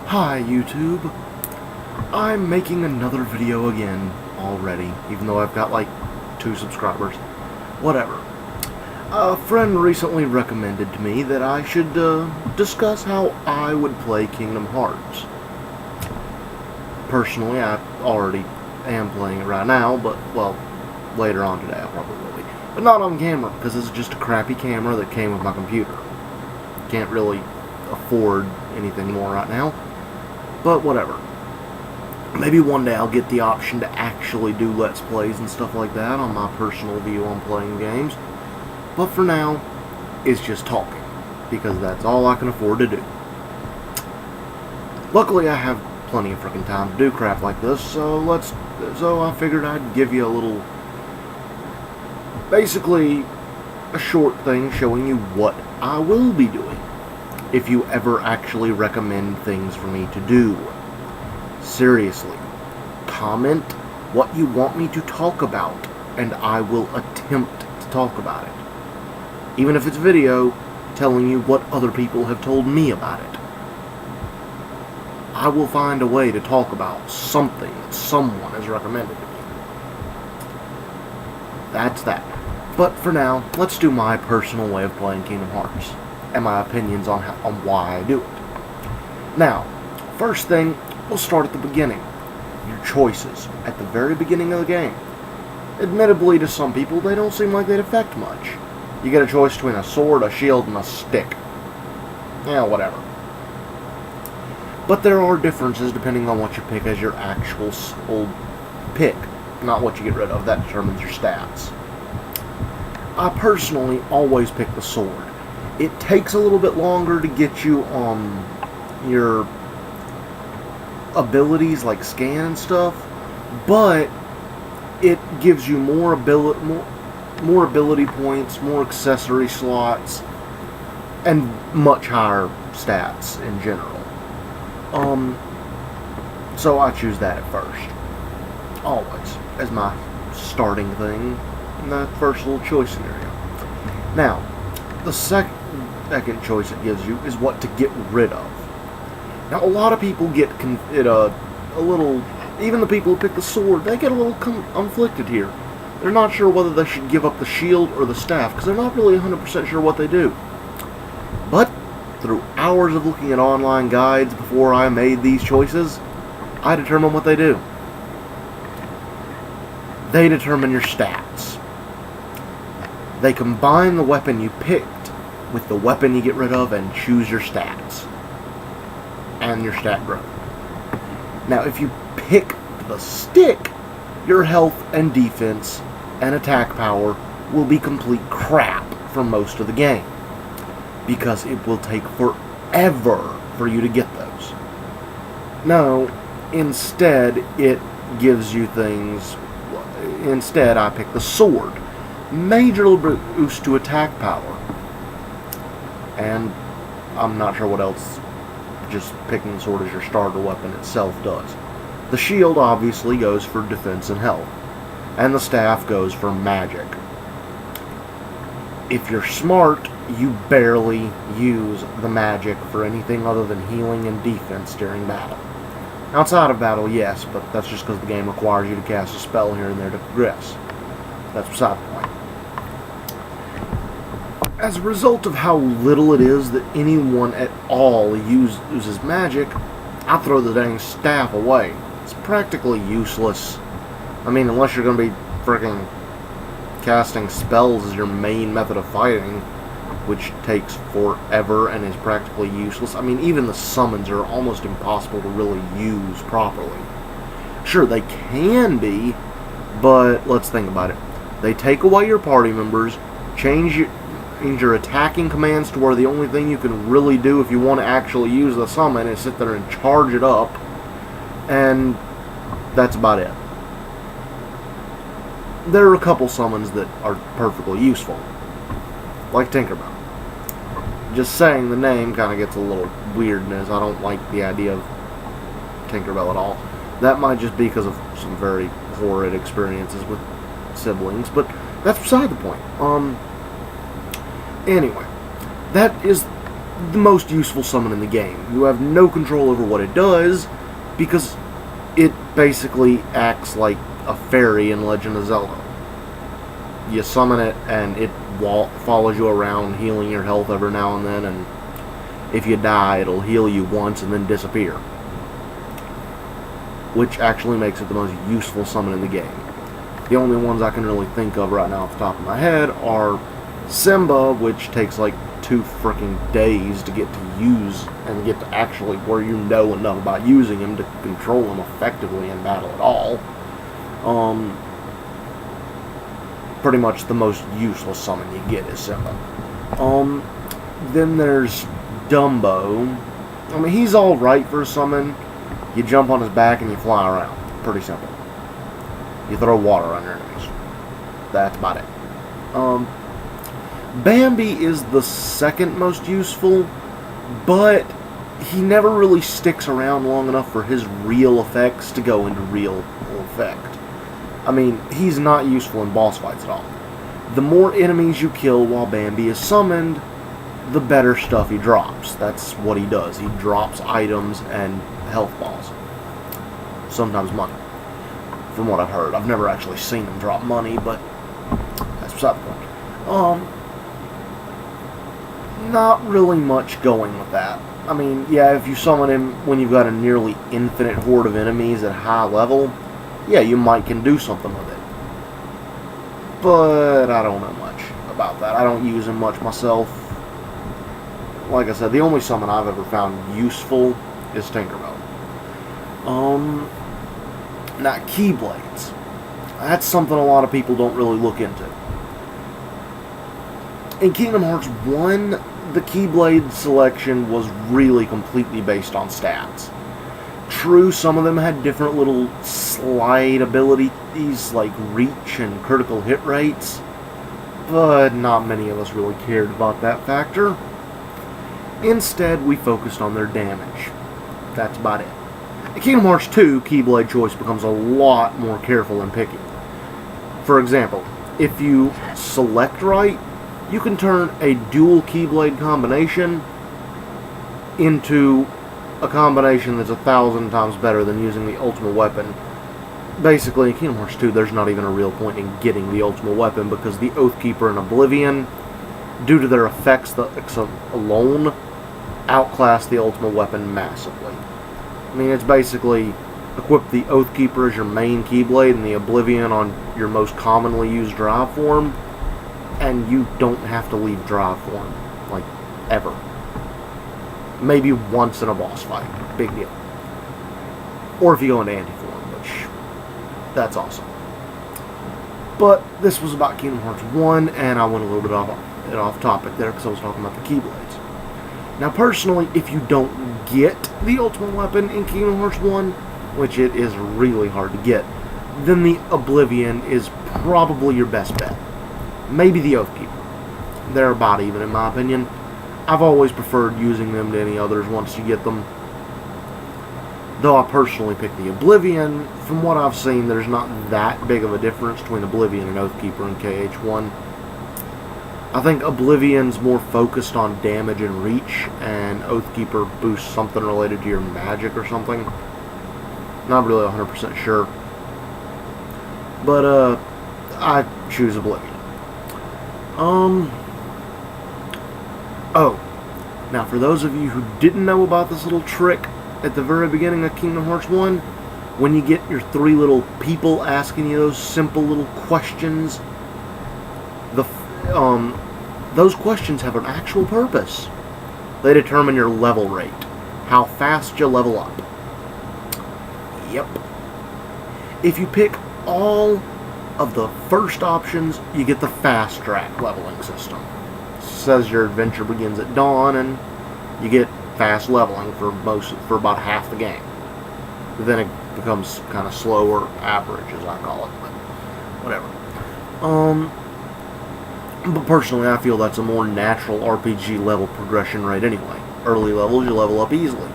Hi YouTube. I'm making another video again already, even though I've got like 2 subscribers. Whatever. A friend recently recommended to me that I should discuss how I would play Kingdom Hearts. Personally, I already am playing it right now, but, well, later on today I probably will be. But not on camera, because this is just a crappy camera that came with my computer. Can't really afford anything more right now. But whatever. Maybe one day I'll get the option to actually do Let's Plays and stuff like that on my personal view on playing games. But for now, it's just talking, because that's all I can afford to do. Luckily, I have plenty of freaking time to do crap like this, so I figured I'd give you a little, basically, a short thing showing you what I will be doing, if you ever actually recommend things for me to do. Seriously, comment what you want me to talk about, and I will attempt to talk about it. Even if it's video, telling you what other people have told me about it. I will find a way to talk about something that someone has recommended to me. That's that. But for now, let's do my personal way of playing Kingdom Hearts, and my opinions on why I do it. Now, first thing, we'll start at the beginning. Your choices at the very beginning of the game. Admittedly, to some people, they don't seem like they'd affect much. You get a choice between a sword, a shield, and a stick. Yeah, whatever. But there are differences depending on what you pick as your actual pick, not what you get rid of. That determines your stats. I personally always pick the sword. It takes a little bit longer to get you your abilities like scan and stuff, but it gives you more ability points, more accessory slots, and much higher stats in general. So I choose that at first. Always. As my starting thing in that first little choice scenario. Now, the second choice it gives you is what to get rid of. Now, a lot of people get a little, even the people who pick the sword, they get a little conflicted here. They're not sure whether they should give up the shield or the staff, because they're not really 100% sure what they do. But, through hours of looking at online guides before I made these choices, I determine what they do. They determine your stats. They combine the weapon you picked with the weapon you get rid of and choose your stats. And your stat growth. Now, if you pick the stick, your health and defense and attack power will be complete crap for most of the game, because it will take forever for you to get those. No, instead it gives you things. Instead, I pick the sword. Major boost to attack power. And I'm not sure what else just picking the sword as your starter weapon itself does. The shield obviously goes for defense and health, and the staff goes for magic. If you're smart, you barely use the magic for anything other than healing and defense during battle. Outside of battle, yes, but that's just because the game requires you to cast a spell here and there to progress. That's beside the point. As a result of how little it is that anyone at all uses magic, I throw the dang staff away. It's practically useless. I mean, unless you're going to be freaking casting spells as your main method of fighting, which takes forever and is practically useless. I mean, even the summons are almost impossible to really use properly. Sure, they can be, but let's think about it. They take away your party members, change your attacking commands to where the only thing you can really do if you want to actually use the summon is sit there and charge it up, and that's about it. There are a couple summons that are perfectly useful, like Tinkerbell. Just saying the name kind of gets a little weirdness. I don't like the idea of Tinkerbell at all. That might just be because of some very horrid experiences with siblings, but that's beside the point. Anyway, that is the most useful summon in the game. You have no control over what it does, because it basically acts like a fairy in Legend of Zelda. You summon it, and it follows you around, healing your health every now and then, and if you die, it'll heal you once and then disappear. Which actually makes it the most useful summon in the game. The only ones I can really think of right now off the top of my head are Simba, which takes like 2 freaking days to get to use and get to actually where you know enough about using him to control him effectively in battle at all. Pretty much the most useless summon you get is Simba. Then there's Dumbo. I mean, he's alright for a summon. You jump on his back and you fly around. Pretty simple. You throw water on your enemies. That's about it. Bambi is the second most useful, but he never really sticks around long enough for his real effects to go into real effect. I mean, he's not useful in boss fights at all. The more enemies you kill while Bambi is summoned, the better stuff he drops. That's what he does. He drops items and health balls. Sometimes money. From what I've heard. I've never actually seen him drop money, but that's beside the point. Not really much going with that. I mean, yeah, if you summon him when you've got a nearly infinite horde of enemies at high level, yeah, you might can do something with it. But I don't know much about that. I don't use him much myself. Like I said, the only summon I've ever found useful is Tinkerbell. Now, Keyblades. That's something a lot of people don't really look into. In Kingdom Hearts 1, the Keyblade selection was really completely based on stats. True, some of them had different little slide abilities like reach and critical hit rates, but not many of us really cared about that factor. Instead, we focused on their damage. That's about it. In Kingdom Hearts 2, Keyblade choice becomes a lot more careful and picky. For example, if you select right, you can turn a dual Keyblade combination into a combination that's 1,000 times better than using the ultimate weapon. Basically, in Kingdom Hearts 2, there's not even a real point in getting the ultimate weapon because the Oathkeeper and Oblivion, due to their effects alone, outclass the ultimate weapon massively. I mean, it's basically equip the Oathkeeper as your main Keyblade and the Oblivion on your most commonly used drive form, and you don't have to leave drive form, like, ever. Maybe once in a boss fight. Big deal. Or if you go into anti-form, which, that's awesome. But this was about Kingdom Hearts 1, and I went a little bit off topic there because I was talking about the Keyblades. Now, personally, if you don't get the ultimate weapon in Kingdom Hearts 1, which it is really hard to get, then the Oblivion is probably your best bet. Maybe the Oathkeeper. They're about even, in my opinion. I've always preferred using them to any others once you get them. Though I personally pick the Oblivion, from what I've seen, there's not that big of a difference between Oblivion and Oathkeeper in KH1. I think Oblivion's more focused on damage and reach, and Oathkeeper boosts something related to your magic or something. Not really 100% sure. But, I choose Oblivion. Oh, now for those of you who didn't know about this little trick at the very beginning of Kingdom Hearts 1, when you get your 3 little people asking you those simple little questions, those questions have an actual purpose. They determine your level rate, how fast you level up. Yep. If you pick all of the first options, you get the fast track leveling system. Says your adventure begins at dawn, and you get fast leveling for about half the game. Then it becomes kind of slower average, as I call it, but whatever. But personally, I feel that's a more natural RPG level progression rate anyway. Early levels, you level up easily.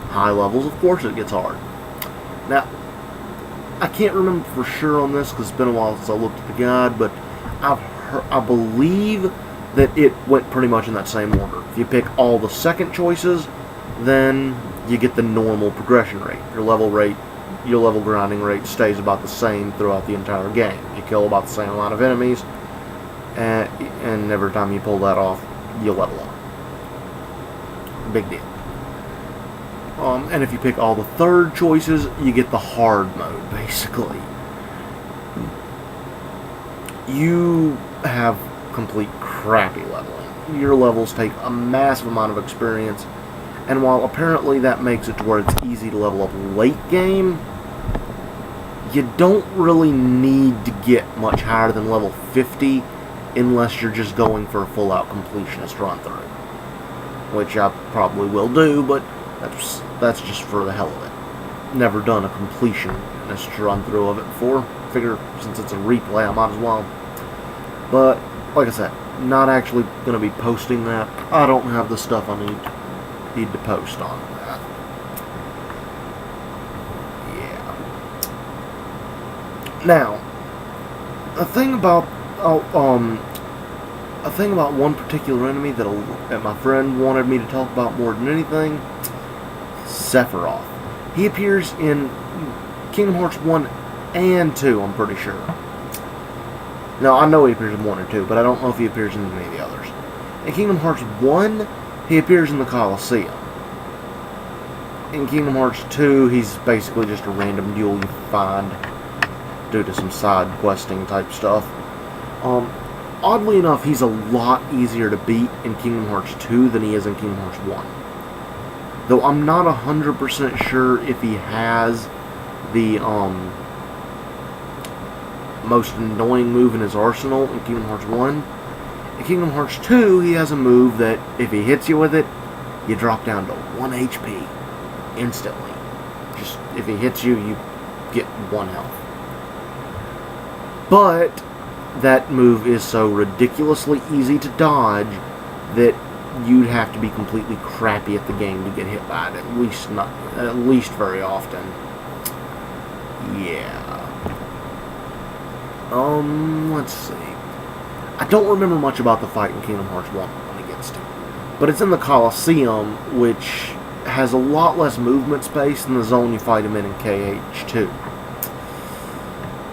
High levels, of course, it gets hard. Now, I can't remember for sure on this because it's been a while since I looked at the guide, but I believe that it went pretty much in that same order. If you pick all the second choices, then you get the normal progression rate. Your level grinding rate stays about the same throughout the entire game. You kill about the same amount of enemies, and every time you pull that off, you level up. Big deal. And if you pick all the third choices, you get the hard mode, basically. You have complete crappy leveling. Your levels take a massive amount of experience, and while apparently that makes it to where it's easy to level up late game, you don't really need to get much higher than level 50 unless you're just going for a full-out completionist run-through. Which I probably will do, but that's just for the hell of it. Never done a completionist run-through of it before. Figure, since it's a replay, I might as well. But, like I said, not actually going to be posting that. I don't have the stuff I need to post on that. Yeah. Now, a thing about one particular enemy that my friend wanted me to talk about more than anything, Sephiroth. He appears in Kingdom Hearts 1 and 2, I'm pretty sure. Now, I know he appears in 1 and 2, but I don't know if he appears in any of the others. In Kingdom Hearts 1, he appears in the Colosseum. In Kingdom Hearts 2, he's basically just a random duel you find due to some side questing type stuff. Oddly enough, he's a lot easier to beat in Kingdom Hearts 2 than he is in Kingdom Hearts 1. Though I'm not 100% sure if he has the most annoying move in his arsenal in Kingdom Hearts 1. In Kingdom Hearts 2, he has a move that if he hits you with it, you drop down to 1 HP instantly. Just if he hits you, you get 1 health. But that move is so ridiculously easy to dodge that you'd have to be completely crappy at the game to get hit by it. At least very often. Yeah. Let's see. I don't remember much about the fight in Kingdom Hearts 1 when it gets to it. But it's in the Colosseum, which has a lot less movement space than the zone you fight him in KH2.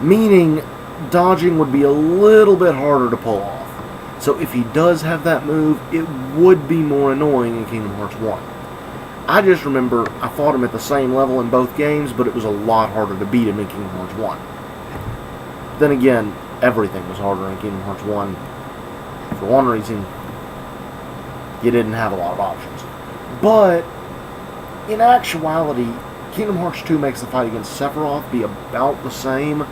Meaning, dodging would be a little bit harder to pull off. So if he does have that move, it would be more annoying in Kingdom Hearts 1. I just remember I fought him at the same level in both games, but it was a lot harder to beat him in Kingdom Hearts 1. Then again, everything was harder in Kingdom Hearts 1. For one reason, you didn't have a lot of options. But, in actuality, Kingdom Hearts 2 makes the fight against Sephiroth be about the same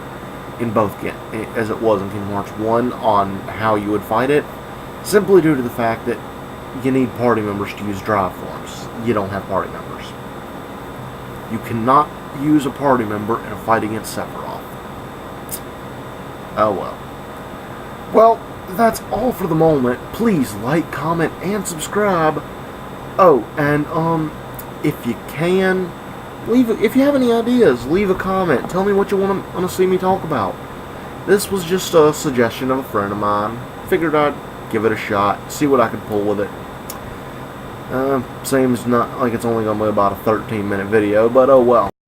in both games as it was in Kingdom Hearts 1 on how you would fight it, simply due to the fact that you need party members to use drive forms. You don't have party members. You cannot use a party member in a fight against Sephiroth. Oh well. Well, that's all for the moment. Please like, comment, and subscribe. Oh, and if you can, if you have any ideas, leave a comment. Tell me what you want to see me talk about. This was just a suggestion of a friend of mine. Figured I'd give it a shot, see what I could pull with it. Seems not like it's only going to be about a 13-minute video, but oh well.